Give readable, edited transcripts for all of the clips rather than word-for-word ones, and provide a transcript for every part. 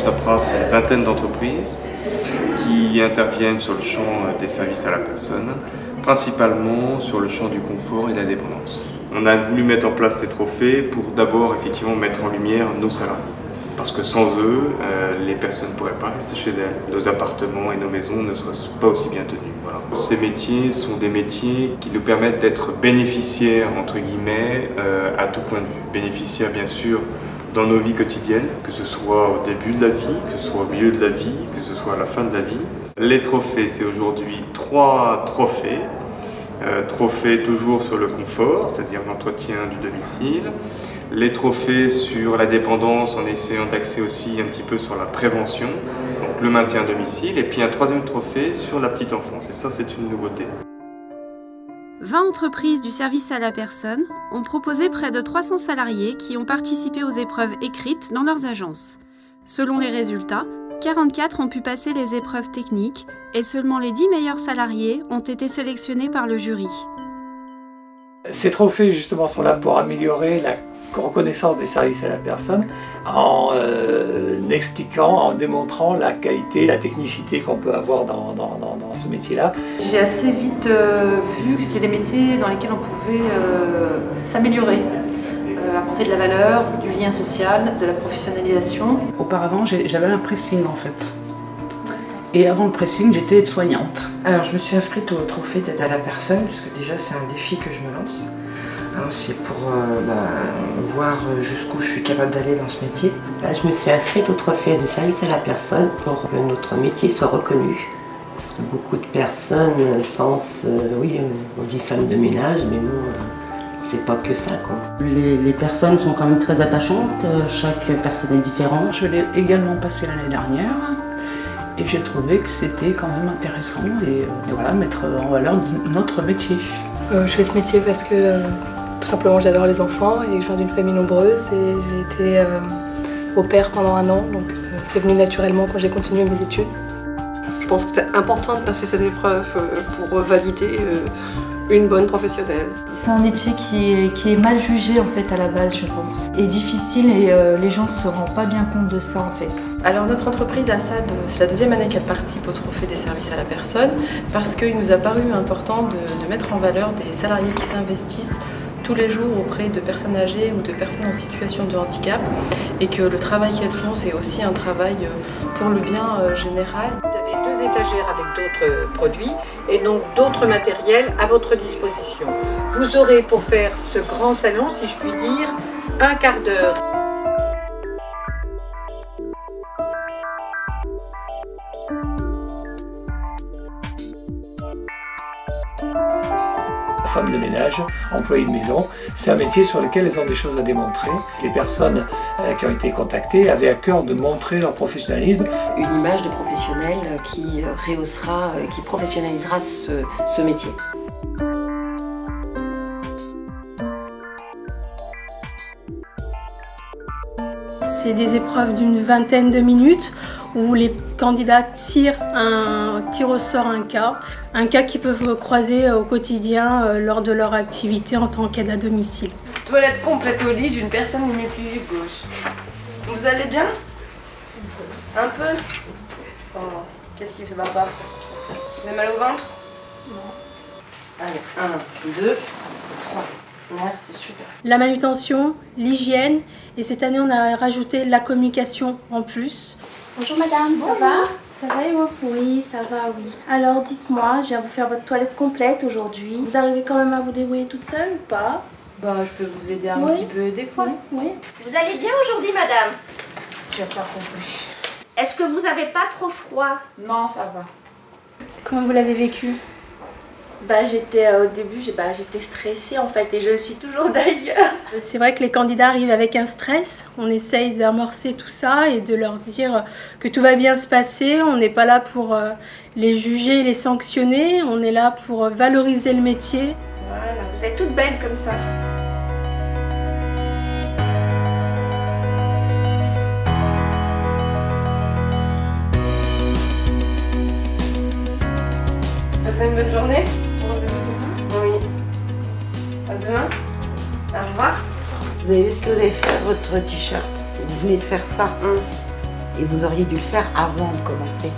SAPRA, c'est une vingtaine d'entreprises qui interviennent sur le champ des services à la personne, principalement sur le champ du confort et de la dépendance. On a voulu mettre en place ces trophées pour d'abord effectivement mettre en lumière nos salariés. Parce que sans eux, les personnes ne pourraient pas rester chez elles. Nos appartements et nos maisons ne seraient pas aussi bien tenus. Voilà. Ces métiers sont des métiers qui nous permettent d'être bénéficiaires, entre guillemets, à tout point de vue. Bénéficiaires, bien sûr, dans nos vies quotidiennes, que ce soit au début de la vie, que ce soit au milieu de la vie, que ce soit à la fin de la vie. Les trophées, c'est aujourd'hui 3 trophées. Trophées toujours sur le confort, c'est-à-dire l'entretien du domicile. Les trophées sur la dépendance en essayant d'axer aussi un petit peu sur la prévention, donc le maintien à domicile. Et puis un 3e trophée sur la petite enfance, et ça c'est une nouveauté. 20 entreprises du service à la personne ont proposé près de 300 salariés qui ont participé aux épreuves écrites dans leurs agences. Selon les résultats, 44 ont pu passer les épreuves techniques et seulement les 10 meilleurs salariés ont été sélectionnés par le jury. Ces trophées justement sont là pour améliorer la reconnaissance des services à la personne en expliquant, en démontrant la qualité, la technicité qu'on peut avoir dans ce métier-là. J'ai assez vite vu que c'était des métiers dans lesquels on pouvait s'améliorer, apporter de la valeur, du lien social, de la professionnalisation. Auparavant, j'avais un pressing en fait. Et avant le pressing, j'étais aide-soignante. Alors je me suis inscrite au trophée d'aide à la personne, puisque déjà c'est un défi que je me lance. C'est pour voir jusqu'où je suis capable d'aller dans ce métier. Je me suis inscrite au trophée de service à la personne pour que notre métier soit reconnu. Parce que beaucoup de personnes pensent, oui, on dit femme de ménage, mais bon, c'est pas que ça, quoi. Les personnes sont quand même très attachantes, chaque personne est différente. Je l'ai également passé l'année dernière. Et j'ai trouvé que c'était quand même intéressant et voilà, mettre en valeur notre métier. Je fais ce métier parce que tout simplement j'adore les enfants et je viens d'une famille nombreuse et j'ai été au pair pendant 1 an, donc c'est venu naturellement quand j'ai continué mes études. Je pense que c'est important de passer cette épreuve pour valider une bonne professionnelle. C'est un métier qui est mal jugé en fait à la base, je pense, et difficile, et les gens se rendent pas bien compte de ça en fait. Alors notre entreprise ASAD, c'est la 2e année qu'elle participe au trophée des services à la personne parce qu'il nous a paru important de mettre en valeur des salariés qui s'investissent tous les jours auprès de personnes âgées ou de personnes en situation de handicap et que le travail qu'elles font, c'est aussi un travail pour le bien général. Vous avez 2 étagères avec d'autres produits et donc d'autres matériels à votre disposition. Vous aurez pour faire ce grand salon, si je puis dire, 1 quart d'heure. Femmes de ménage, employées de maison, c'est un métier sur lequel elles ont des choses à démontrer. Les personnes qui ont été contactées avaient à cœur de montrer leur professionnalisme. Une image de professionnel qui rehaussera, qui professionnalisera ce métier. C'est des épreuves d'une vingtaine de minutes où les candidats tirent au sort un cas qu'ils peuvent croiser au quotidien lors de leur activité en tant qu'aide à domicile. Toilette complète au lit d'une personne hémiplégique gauche. Vous allez bien? Un peu? Oh, qu'est-ce qui ne va pas? Vous avez mal au ventre? Non. Allez, 1, 2, 3. Merci, super. La manutention, l'hygiène, et cette année on a rajouté la communication en plus. Bonjour madame, bonjour. Ça va? Ça va et vous? Oui, ça va, oui. Alors dites-moi, je viens vous faire votre toilette complète aujourd'hui. Vous arrivez quand même à vous débrouiller toute seule ou pas? Bah, je peux vous aider un petit peu des fois. Oui. Vous allez bien aujourd'hui madame? J'ai pas compris. Est-ce que vous avez pas trop froid? Non, ça va. Comment vous l'avez vécu? Au début, j'étais stressée en fait, et je le suis toujours d'ailleurs. C'est vrai que les candidats arrivent avec un stress. On essaye d'amorcer tout ça et de leur dire que tout va bien se passer. On n'est pas là pour les juger, les sanctionner. On est là pour valoriser le métier. Voilà, vous êtes toutes belles comme ça. Passez une bonne journée. Oui. À demain. Au revoir. Vous avez vu ce que vous avez fait à votre t-shirt? Vous venez de faire ça. Et vous auriez dû le faire avant de commencer.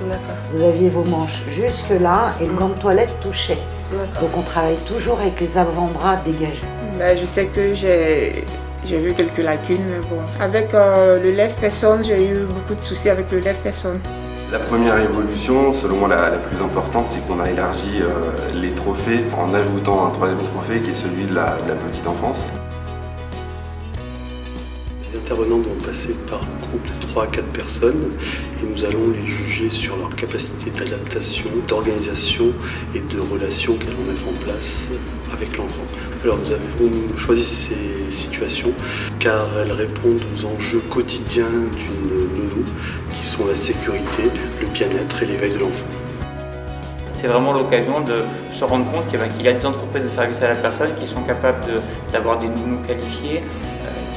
Vous aviez vos manches jusque là et le gant de toilette touchait. Donc on travaille toujours avec les avant-bras dégagés. Ben, je sais que j'ai vu quelques lacunes, mais bon. Avec le lève-personne, j'ai eu beaucoup de soucis avec le lève-personne. La première évolution, selon moi la plus importante, c'est qu'on a élargi les trophées en ajoutant un troisième trophée qui est celui de la petite enfance. Les intervenants vont passer par groupe de 3 à 4 personnes et nous allons les juger sur leur capacité d'adaptation, d'organisation et de relation qu'elles vont mettre en place avec l'enfant. Alors nous avons choisi ces situations car elles répondent aux enjeux quotidiens d'une nounou qui sont la sécurité, le bien-être et l'éveil de l'enfant. C'est vraiment l'occasion de se rendre compte qu'il y a des entreprises de services à la personne qui sont capables d'avoir des nounous qualifiés,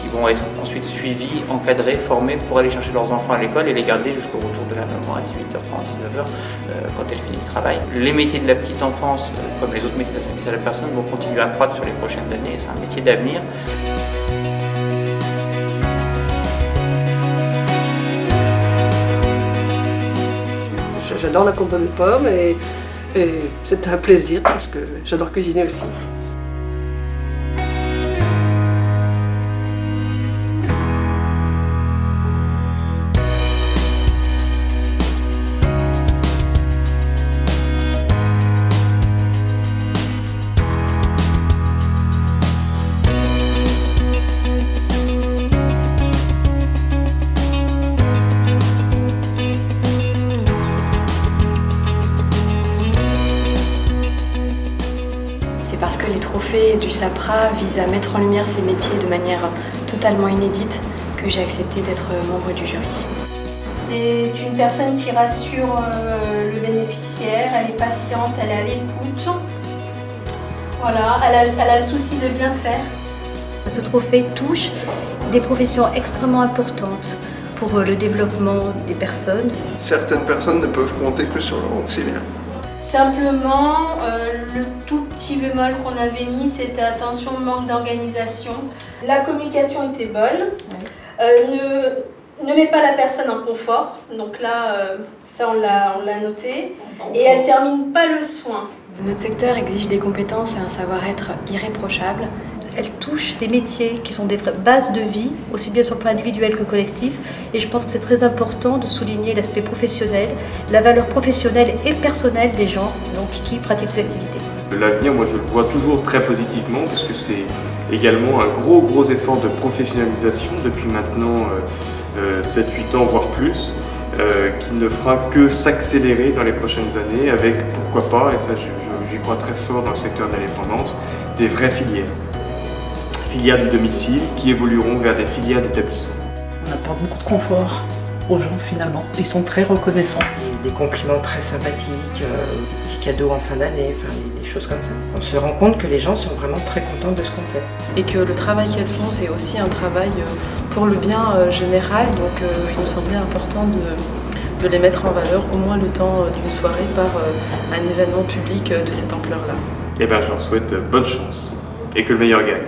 qui vont être ensuite suivis, encadrés, formés pour aller chercher leurs enfants à l'école et les garder jusqu'au retour de la maman à 18h30, 19h, quand elle finit le travail. Les métiers de la petite enfance, comme les autres métiers de service à la personne, vont continuer à croître sur les prochaines années. C'est un métier d'avenir. J'adore la compote de pommes et c'était un plaisir parce que j'adore cuisiner aussi. Parce que les trophées du SAPRA visent à mettre en lumière ces métiers de manière totalement inédite que j'ai accepté d'être membre du jury. C'est une personne qui rassure le bénéficiaire, elle est patiente, elle est à l'écoute. Voilà, elle a le souci de bien faire. Ce trophée touche des professions extrêmement importantes pour le développement des personnes. Certaines personnes ne peuvent compter que sur leur auxiliaire. Simplement, le tout petit bémol qu'on avait mis, c'était attention, manque d'organisation. La communication était bonne. Ne met pas la personne en confort. Donc là, ça on l'a noté. Et elle termine pas le soin. Notre secteur exige des compétences et un savoir-être irréprochable. Elle touche des métiers qui sont des vraies bases de vie, aussi bien sur le plan individuel que collectif. Et je pense que c'est très important de souligner l'aspect professionnel, la valeur professionnelle et personnelle des gens qui pratiquent ces activités. L'avenir, moi je le vois toujours très positivement parce que c'est également un gros effort de professionnalisation depuis maintenant 7-8 ans, voire plus, qui ne fera que s'accélérer dans les prochaines années avec, pourquoi pas, et ça j'y crois très fort dans le secteur de l'indépendance, des vraies filières. Filières du domicile qui évolueront vers des filières d'établissement. On apporte beaucoup de confort aux gens finalement, ils sont très reconnaissants. Des compliments très sympathiques, des petits cadeaux en fin d'année, enfin des choses comme ça. On se rend compte que les gens sont vraiment très contents de ce qu'on fait. Et que le travail qu'elles font, c'est aussi un travail pour le bien général, donc il me semblait important de les mettre en valeur au moins le temps d'une soirée par un événement public de cette ampleur-là. Eh bien, je leur souhaite bonne chance et que le meilleur gagne.